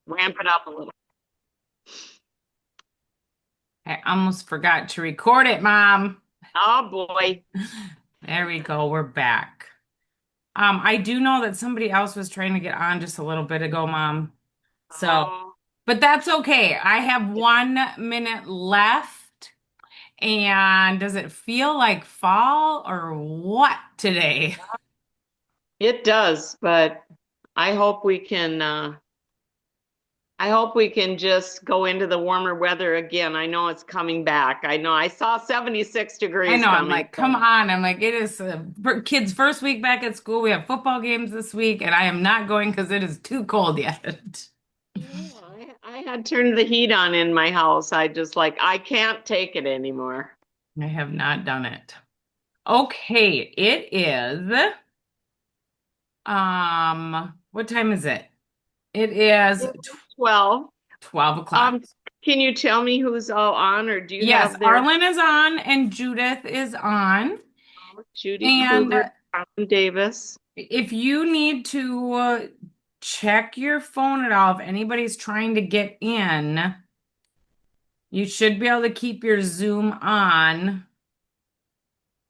Ramp it up a little. I almost forgot to record it, Mom. Oh boy. There we go. We're back. I do know that somebody else was trying to get on just a little bit ago, Mom. So, Oh, but that's okay. I have 1 minute left. And does it feel like fall or what today? it does, but I hope we can I hope we can just go into the warmer weather again. I know it's coming back. I know I saw 76 I degrees know. I'm coming. like, come So on. I'm like, it is kids' first week back at school. We have football games this week, and I am not going because it is too cold yet. I had turned the heat on in my house. I just like I can't take it anymore. I have not done it. Okay, it is what time is it? It is 12. 12 o'clock. Um, can you tell me who's all on, or do you Yes, have their Arlen is on and Judith is on. Judy And Kruger, Tom Davis? if you need to check your phone at all, if anybody's trying to get in, you should be able to keep your Zoom on.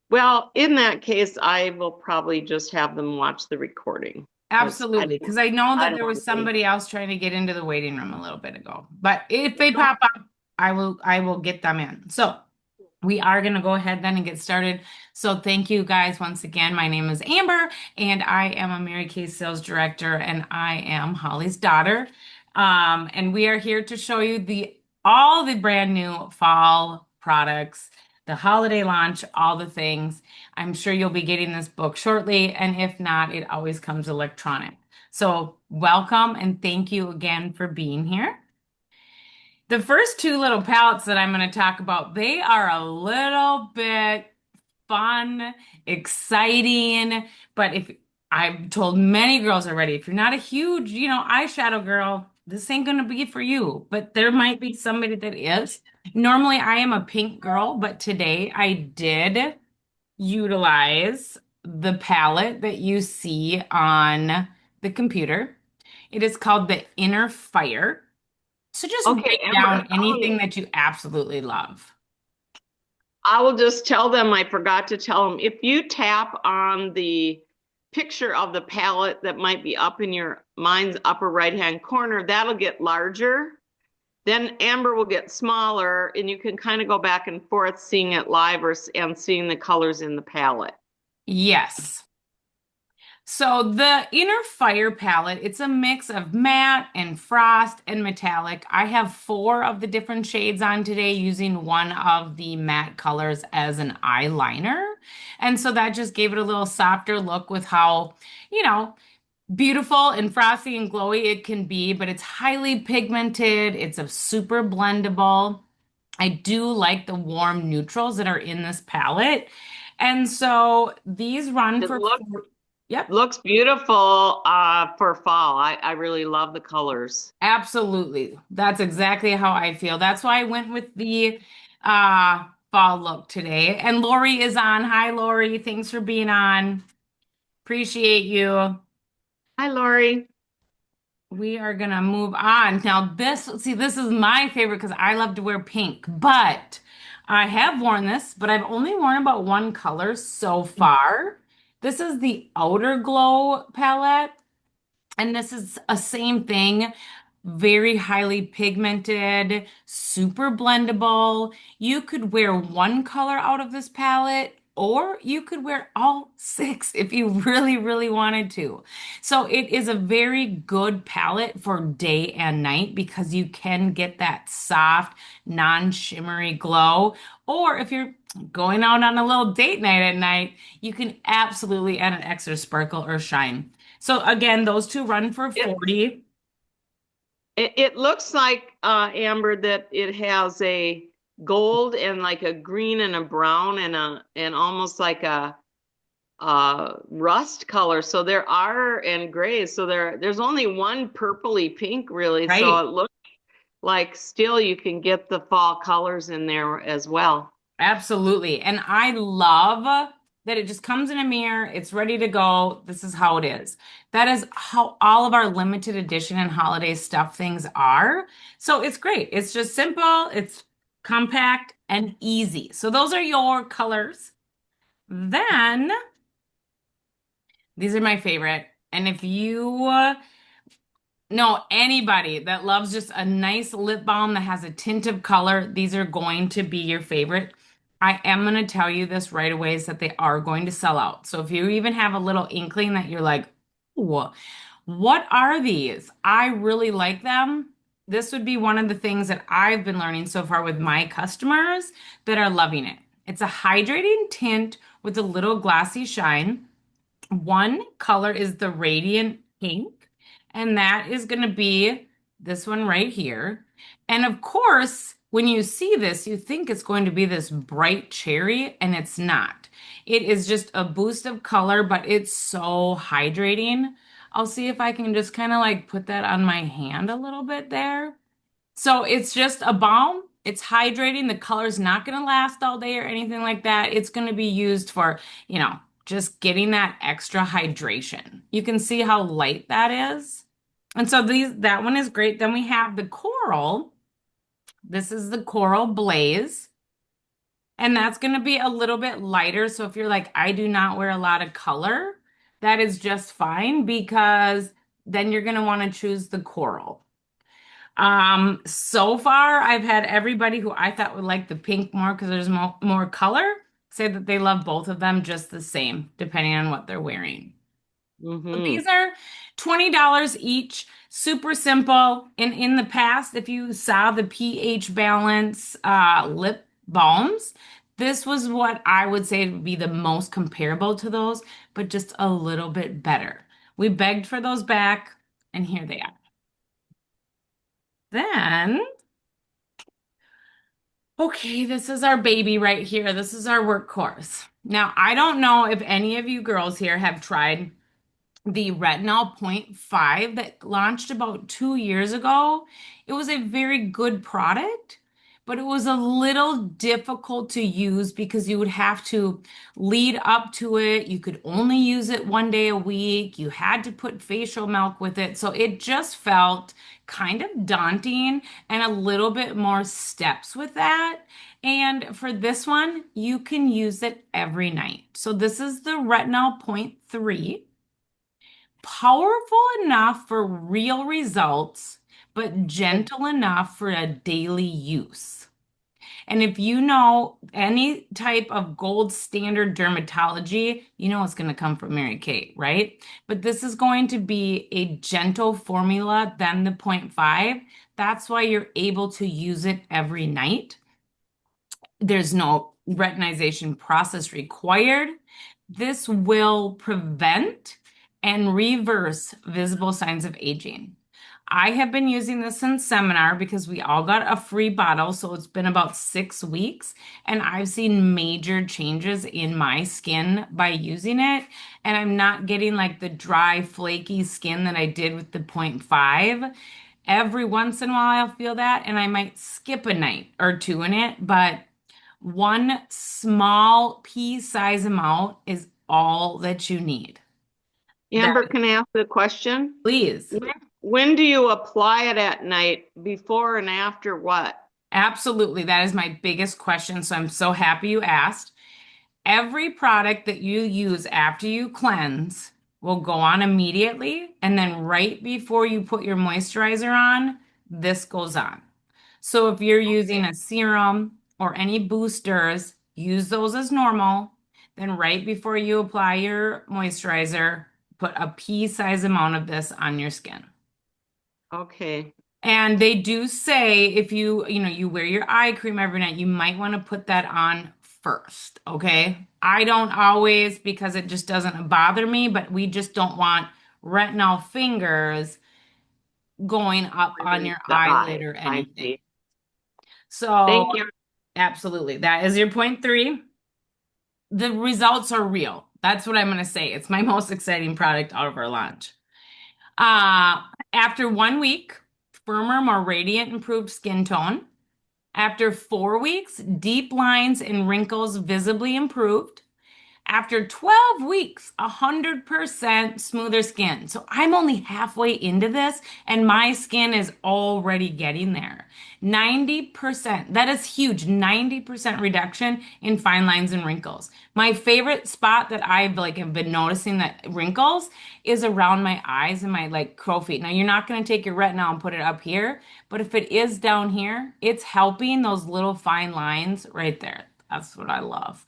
Well, in that case, I will probably just have them watch the recording because Absolutely, because I know I that don't there want was to be. somebody else trying to get into the waiting room a little bit ago. But if they pop up, I will get them in. So we are going to go ahead then and get started. So thank you guys once again. My name is Amber and I am a Mary Kay sales director and I am Holly's daughter. And we are here to show you the all the brand new fall products, the holiday launch, all the things. I'm sure you'll be getting this book shortly, and if not, it always comes electronic. So welcome and thank you again for being here. The first two little palettes that I'm going to talk about, they are a little bit fun, exciting, but if I've told many girls already, if you're not a huge, eyeshadow girl, this ain't going to be for you, but there might be somebody that is. Normally, I am a pink girl, but today I did utilize the palette that you see on the computer. It is called the Inner Fire. So just Okay, write Amber, down anything that you absolutely love. I will just tell them I forgot to tell them if you tap on the picture of the palette that might be up in your mind's upper right hand corner, that'll get larger. Then Amber will get smaller, and you can kind of go back and forth seeing it live and seeing the colors in the palette. Yes. So the Inner Fire palette, it's a mix of matte and frost and metallic. I have four of the different shades on today using one of the matte colors as an eyeliner. And so that just gave it a little softer look with how, you know, beautiful and frosty and glowy it can be, but it's highly pigmented. It's a super blendable. I do like the warm neutrals that are in this palette. And so these run It for yep, looks beautiful for fall. I really love the colors. absolutely. That's exactly how I feel. That's why I went with the fall look today. And Lori is on. Hi, Lori. Thanks for being on. Appreciate you. Hi, Lori. We are gonna move on. Now, this is my favorite because I love to wear pink, but I have worn this, but I've only worn about one color so far. This is the Outer Glow palette. And this is a same thing, very highly pigmented, super blendable. You could wear one color out of this palette, or you could wear all six if you really, really wanted to. So it is a very good palette for day and night because you can get that soft, non-shimmery glow. Or if you're going out on a little date night at night, you can absolutely add an extra sparkle or shine. So again, those two run for It 40. it looks like Amber that it has a gold and like a green and a brown and almost like a rust color. So there are and grays. So there's only one purpley pink really. So Right. it looks like still you can get the fall colors in there as well. Absolutely. And I love that it just comes in a mirror, it's ready to go. This is how it is. That is how all of our limited edition and holiday stuff things are. So it's great. It's just simple, it's compact and easy. So those are your colors. Then these are my favorite. And if you know anybody that loves just a nice lip balm that has a tint of color, these are going to be your favorite. I am going to tell you this right away is that they are going to sell out. So if you even have a little inkling that you're like, "Ooh, what are these? I really like them." This would be one of the things that I've been learning so far with my customers that are loving it. It's a hydrating tint with a little glassy shine. One color is the radiant pink, and that is going to be this one right here. And of course, when you see this, you think it's going to be this bright cherry, and it's not. It is just a boost of color, but it's so hydrating. I'll see if I can just kind of like put that on my hand a little bit there. So it's just a balm. It's hydrating. The color's not going to last all day or anything like that. It's going to be used for, just getting that extra hydration. You can see how light that is. And so that one is great. Then we have the coral. This is the Coral Blaze. And that's going to be a little bit lighter. So if you're like, I do not wear a lot of color, that is just fine because then you're going to want to choose the coral. So far, I've had everybody who I thought would like the pink more because there's more color say that they love both of them just the same, depending on what they're wearing. So Mm-hmm. these are $20 each, super simple. And in the past, if you saw the pH balance lip balms, this was what I would say would be the most comparable to those, but just a little bit better. We begged for those back, and here they are. Then okay, this is our baby right here. This is our workhorse. Now, I don't know if any of you girls here have tried the Retinol Point 5 that launched about 2 years ago. It was a very good product, but it was a little difficult to use because you would have to lead up to it. You could only use it 1 day a week. You had to put facial milk with it. So it just felt kind of daunting and a little bit more steps with that. And for this one, you can use it every night. So this is the Retinol Point 3, powerful enough for real results, but gentle enough for a daily use. And if you know any type of gold standard dermatology, you know it's going to come from Mary Kate, right? But this is going to be a gentle formula than the point 0.5. That's why you're able to use it every night. There's no retinization process required. This will prevent and reverse visible signs of aging. I have been using this in seminar because we all got a free bottle, so it's been about 6 weeks, and I've seen major changes in my skin by using it, and I'm not getting like the dry, flaky skin that I did with the point 0.5. Every once in a while, I'll feel that, and I might skip a night or two in it, but one small pea-size amount is all that you need. That, Amber, can I ask a question? please. When do you apply it at night? Before and after what? Absolutely. That is my biggest question. So I'm so happy you asked. Every product that you use after you cleanse will go on immediately. And then right before you put your moisturizer on, this goes on. So if you're using Okay. a serum or any boosters, use those as normal. Then right before you apply your moisturizer, put a pea-size amount of this on your skin. Okay. And they do say if you wear your eye cream every night, you might want to put that on first, okay? I don't always because it just doesn't bother me, but we just don't want retinol fingers going up on your The eyelid eye. or I anything. see. So, Thank you. absolutely. That is your point 3. The results are real. That's what I'm going to say. It's my most exciting product out of our launch. Uh, After 1 week, firmer, more radiant, improved skin tone. After 4 weeks, deep lines and wrinkles visibly improved. After 12 weeks, 100% smoother skin. So I'm only halfway into this and my skin is already getting there. 90%, that is huge. 90% reduction in fine lines and wrinkles. My favorite spot that I've like have been noticing that wrinkles is around my eyes and my like crow feet. Now you're not going to take your retinol and put it up here, but if it is down here, it's helping those little fine lines right there. That's what I love.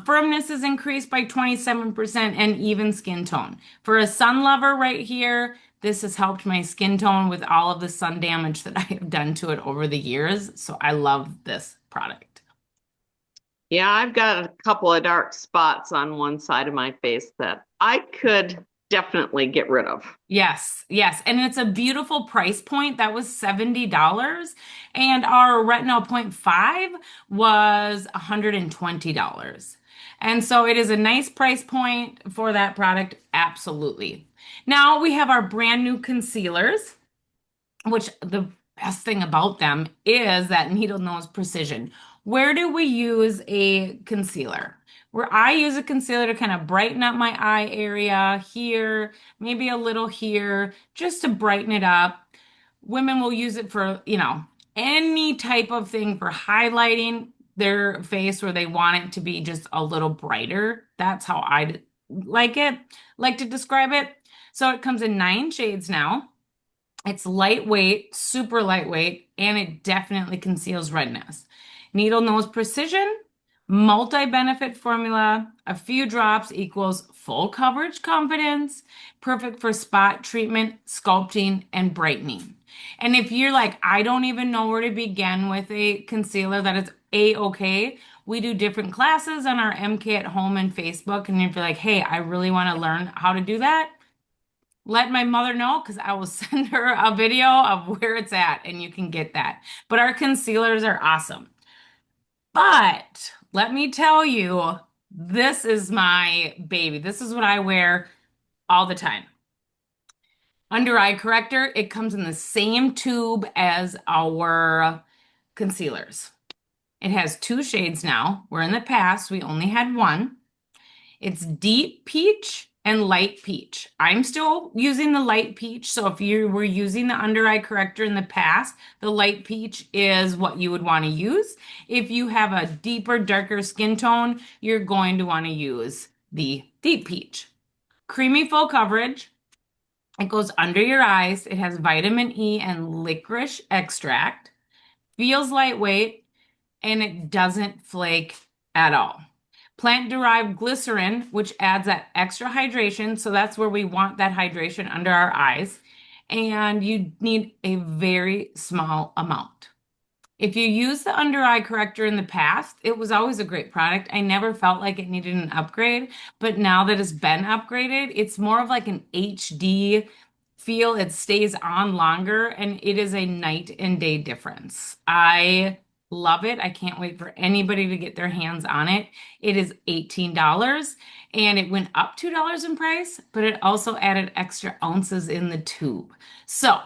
Firmness is increased by 27% and even skin tone. For a sun lover right here, this has helped my skin tone with all of the sun damage that I have done to it over the years. So I love this product. Yeah, I've got a couple of dark spots on one side of my face that I could definitely get rid of. Yes, yes. And it's a beautiful price point. That was $70. And our retinol point 5 was $120. And so it is a nice price point for that product. Absolutely. Now we have our brand new concealers, which the best thing about them is that needle nose precision. Where do we use a concealer? Where I use a concealer to kind of brighten up my eye area here, maybe a little here, just to brighten it up. Women will use it for, any type of thing for highlighting their face where they want it to be just a little brighter. That's how I like to describe it. So it comes in 9 shades now. It's lightweight, super lightweight, and it definitely conceals redness. Needle nose precision, multi-benefit formula, a few drops equals full coverage confidence, perfect for spot treatment, sculpting, and brightening. And if you're like, I don't even know where to begin with a concealer that is A-okay, we do different classes on our MK at Home and Facebook. And if you're like, hey, I really want to learn how to do that, let my mother know because I will send her a video of where it's at and you can get that. But our concealers are awesome. But let me tell you, this is my baby. This is what I wear all the time. Under eye corrector, it comes in the same tube as our concealers. It has 2 shades now, where in the past we only had one. It's deep peach and light peach. I'm still using the light peach. So if you were using the under eye corrector in the past, the light peach is what you would want to use. If you have a deeper, darker skin tone, you're going to want to use the deep peach. Creamy full coverage. It goes under your eyes. It has vitamin E and licorice extract. Feels lightweight and it doesn't flake at all. Plant-derived glycerin, which adds that extra hydration. So that's where we want that hydration under our eyes. And you need a very small amount. If you use the under eye corrector in the past, it was always a great product. I never felt like it needed an upgrade, but now that it's been upgraded, it's more of like an HD feel. It stays on longer and it is a night and day difference. I love it. I can't wait for anybody to get their hands on it. It is $18 and it went up $2 in price, but it also added extra ounces in the tube. So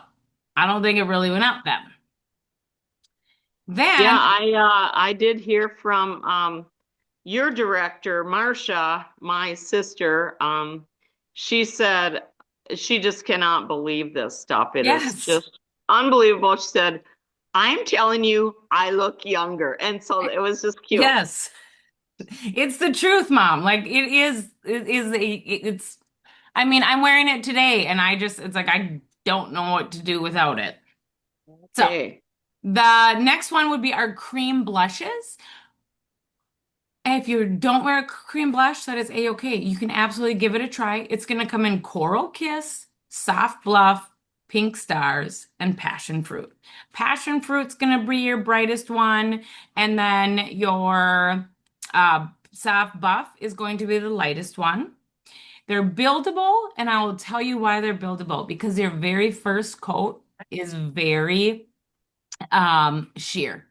I don't think it really went up then. Yeah, Then, I did hear from your director, Marcia, my sister. She said she just cannot believe this stuff. It is yes, just unbelievable. She said, I'm telling you, I look younger. And so it was just cute. yes, it's the truth, Mom. Like it's, I mean, I'm wearing it today and it's like, I don't know what to do without it. So Okay. the next one would be our cream blushes. If you don't wear a cream blush, that is a-okay. You can absolutely give it a try. It's going to come in Coral Kiss, Soft Bluff, Pink Stars, and Passion Fruit. Passion Fruit's going to be your brightest one, and then your Soft Buff is going to be the lightest one. They're buildable, and I will tell you why they're buildable, because their very first coat is very sheer.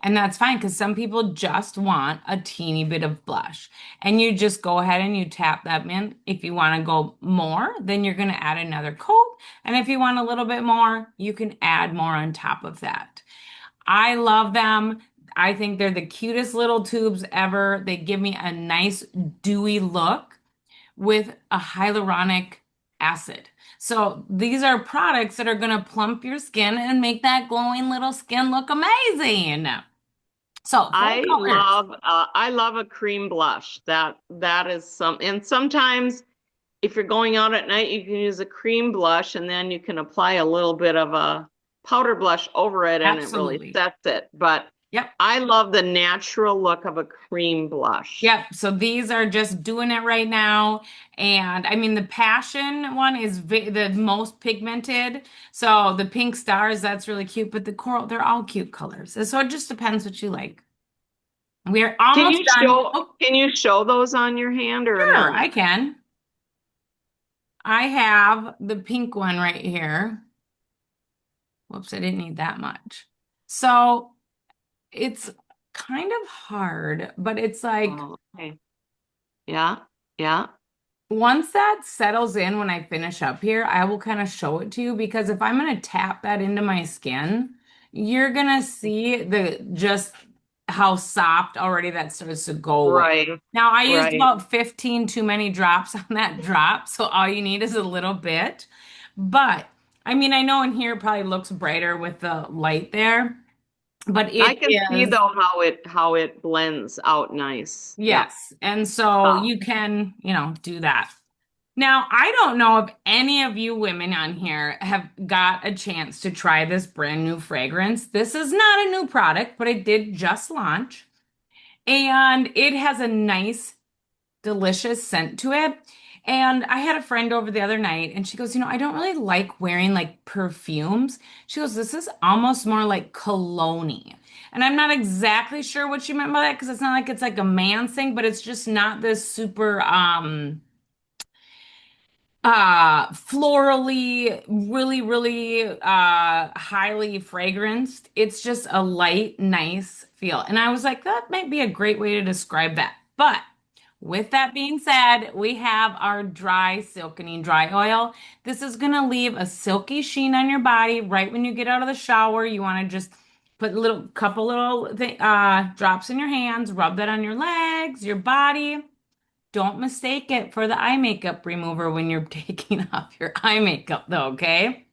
And that's fine because some people just want a teeny bit of blush. And you just go ahead and you tap that in. If you want to go more, then you're going to add another coat. And if you want a little bit more, you can add more on top of that. I love them. I think they're the cutest little tubes ever. They give me a nice dewy look with a hyaluronic acid. So these are products that are going to plump your skin and make that glowing little skin look amazing. So four colors. I love a cream blush. That is some, and sometimes if you're going out at night, you can use a cream blush and then you can apply a little bit of a powder blush over it and it really Absolutely. sets it. But Yep. I love the natural look of a cream blush. Yep. So these are just doing it right now. And I mean, the passion one is the most pigmented. So the pink stars, that's really cute. But the coral, they're all cute colors. So it just depends what you like. We're almost done. Oh, Can you show those on your hand or sure, no? I can. I have the pink one right here. Whoops, I didn't need that much. So it's kind of hard, but it's like Oh, okay. Yeah, yeah. once that settles in, when I finish up here, I will kind of show it to you because if I'm going to tap that into my skin, you're going to see the just how soft already that starts to go away. Right, Now, I used right. about 15 too many drops on that drop, so all you need is a little bit. But I mean, I know in here it probably looks brighter with the light there, but I it can see is. though how it blends out nice. Yeah. Yes. And so Wow. you can, do that. Now, I don't know if any of you women on here have got a chance to try this brand new fragrance. This is not a new product, but it did just launch. And it has a nice, delicious scent to it. And I had a friend over the other night and she goes, I don't really like wearing like perfumes. She goes, this is almost more like cologne. And I'm not exactly sure what she meant by that because it's not like it's like a man thing, but it's just not this super florally, really highly fragranced. It's just a light, nice feel. And I was like, that might be a great way to describe that. But with that being said, we have our dry silkening dry oil. This is going to leave a silky sheen on your body right when you get out of the shower. You want to just put a little couple little drops in your hands, rub that on your legs, your body. Don't mistake it for the eye makeup remover when you're taking off your eye makeup, though, okay?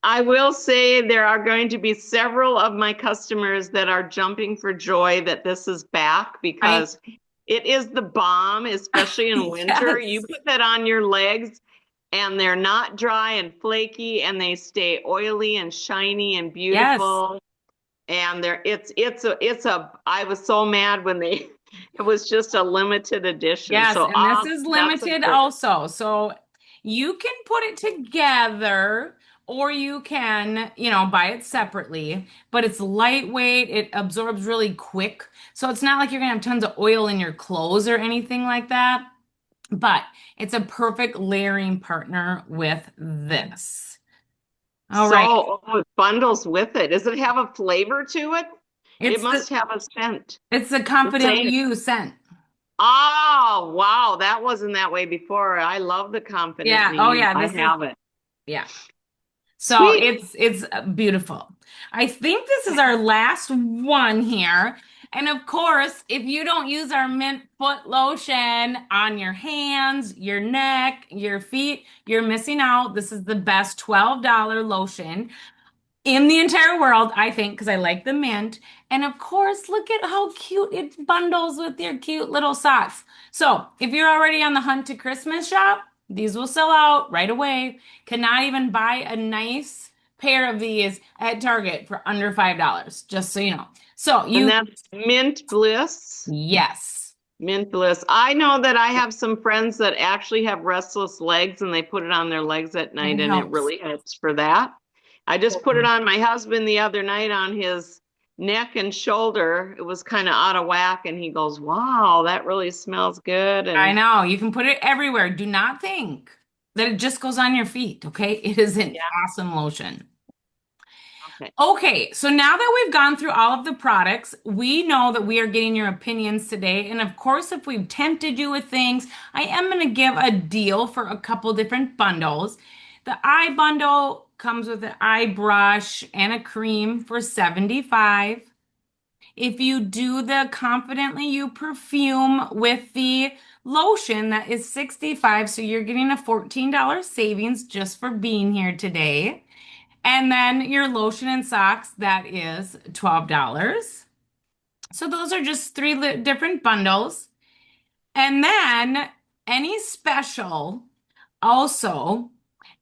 I will say there are going to be several of my customers that are jumping for joy that this is back I because it is the bomb, especially in winter. You yes. put that on your legs and they're not dry and flaky and they stay oily and shiny and Yes. beautiful. And it's a I was so mad when they it was just a limited edition. Yes, So and this is that's a limited great. also. So you can put it together or you can, buy it separately, but it's lightweight, it absorbs really quick. So it's not like you're gonna have tons of oil in your clothes or anything like that, but it's a perfect layering partner with this. All right. It bundles with it. Does it have a flavor to it? It It's the must have a scent. it's the The Confident same. You scent. Oh, wow. That wasn't that way before. I love the Yeah. Confidently Oh You. yeah, I this is have it. yeah. So Sweet. it's beautiful. I think this is our last one here. And of course, if you don't use our mint foot lotion on your hands, your neck, your feet, you're missing out. This is the best $12 lotion in the entire world, I think, because I like the mint. And of course, look at how cute it bundles with your cute little socks. So if you're already on the hunt to Christmas shop, these will sell out right away. Cannot even buy a nice pair of these at Target for under $5, just so you know. So And you, that's Mint Bliss. yes, Mint Bliss. I know that I have some friends that actually have restless legs and they put it on their legs at it night and it helps. really helps for that. I just put it on my husband the other night on his neck and shoulder. It was kind of out of whack and he goes, "Wow, that really smells good." I And know. You can put it everywhere. Do not think that it just goes on your feet, okay? It is an yeah, awesome lotion. okay. Okay, so now that we've gone through all of the products, we know that we are getting your opinions today. And of course, if we've tempted you with things, I am going to give a deal for a couple different bundles. The eye bundle comes with an eye brush and a cream for 75. If you do the Confidently You perfume with the lotion, that is 65, so you're getting a $14 savings just for being here today. And then your lotion and socks, that is $12. So those are just three different bundles. And then any special also,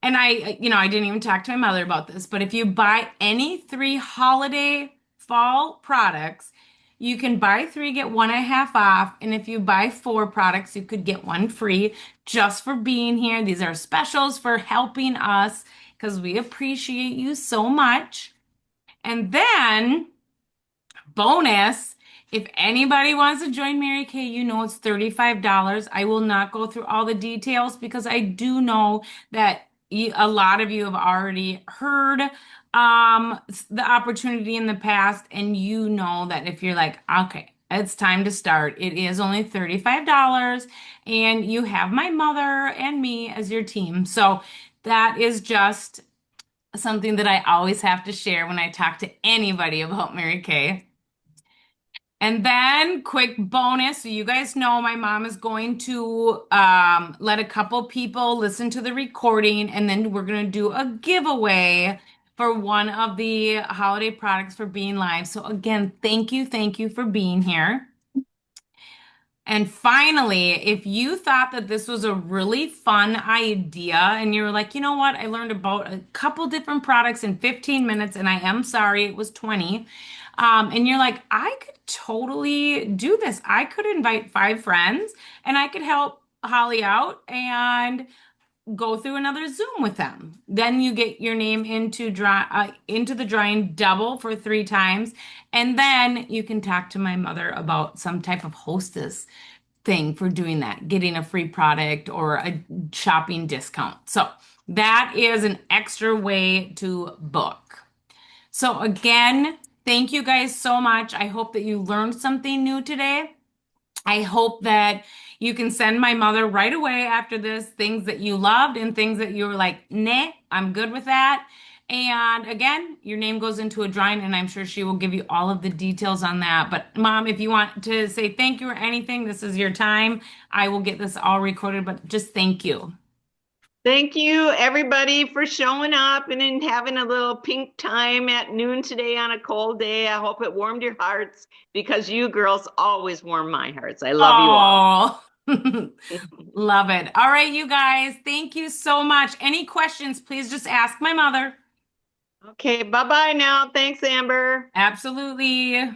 and I didn't even talk to my mother about this, but if you buy any three holiday fall products, you can buy three, get one and a half off. And if you buy four products, you could get one free just for being here. These are specials for helping us because we appreciate you so much. And then bonus, if anybody wants to join Mary Kay, you know it's $35. I will not go through all the details because I do know that a lot of you have already heard the opportunity in the past, and you know that if you're like, okay, it's time to start, it is only $35, and you have my mother and me as your team. So that is just something that I always have to share when I talk to anybody about Mary Kay. And then, quick bonus. So you guys know my mom is going to let a couple people listen to the recording, and then we're going to do a giveaway for one of the holiday products for being live. So again, thank you for being here. And finally, if you thought that this was a really fun idea and you were like, you know what, I learned about a couple different products in 15 minutes, and I am sorry it was 20. And you're like, I could totally do this. I could invite 5 friends and I could help Holly out and go through another Zoom with them. Then you get your name into the drawing double for 3 times, and then you can talk to my mother about some type of hostess thing for doing that, getting a free product or a shopping discount. So that is an extra way to book. So again, thank you guys so much. I hope that you learned something new today. I hope that you can send my mother right away after this things that you loved and things that you were like, nah, I'm good with that. And again, your name goes into a drawing, and I'm sure she will give you all of the details on that. But mom, if you want to say thank you or anything, this is your time. I will get this all recorded, but just thank you. Thank you, everybody, for showing up and in having a little pink time at noon today on a cold day. I hope it warmed your hearts because you girls always warm my hearts. I love you all. Oh, love it. All right, you guys, thank you so much. Any questions, please just ask my mother. Okay, bye-bye now. Thanks, Amber. Absolutely.